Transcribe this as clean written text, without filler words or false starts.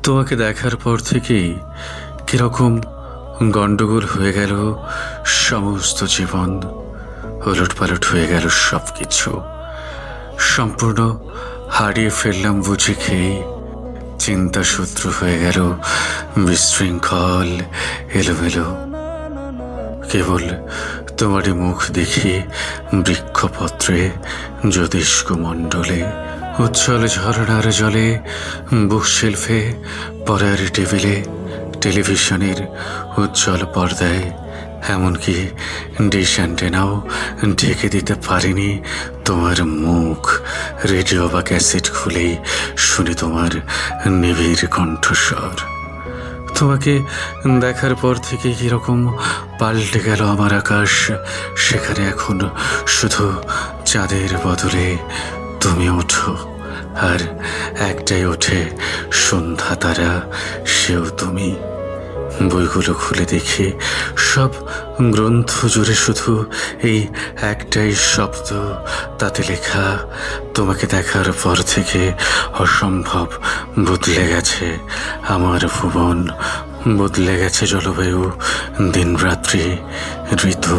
তোমাকে দেখার পর থেকেই কিরকম গন্ডগোল হয়ে গেল সমস্ত জীবন। ওলটপালট হয়ে গেল সব কিছু। সম্পূর্ণ হারিয়ে ফেললাম বুঝে খেয়ে। চিন্তা সূত্র হয়ে গেল বিশৃঙ্খল, এলোমেলো। কেবল তোমারই মুখ দেখি বৃক্ষপত্রে, জ্যোতিষ্ক মণ্ডলে, উজ্জ্বল ঝরনার জলে, বুক শেলফে, পড়ার টেবিলে, টেলিভিশনের উজ্জ্বল পর্দায়। এমনকি ডিশ অ্যান্টেনাও ঢেকে দিতে পারিনি তোমার মুখ। রেডিও বা ক্যাসেট খুলেই শুনি তোমার নিবিড় কণ্ঠস্বর। তোমাকে দেখার পর থেকে কীরকম পাল্টে গেল আমার আকাশ। সেখানে এখন শুধু চাঁদের বদলে তুমি ওঠো, আর একটাই ওঠে সন্ধ্যা তারা, সেও তুমি। বইগুলো খুলে দেখি সব গ্রন্থ জুড়ে শুধু এই একটাই শব্দ, তাতে লেখা তোমাকে দেখার পর থেকে অসম্ভব বদলে গেছে আমার ভুবন, বদলে গেছে জলবায়ু, দিন রাত্রি, ঋতু।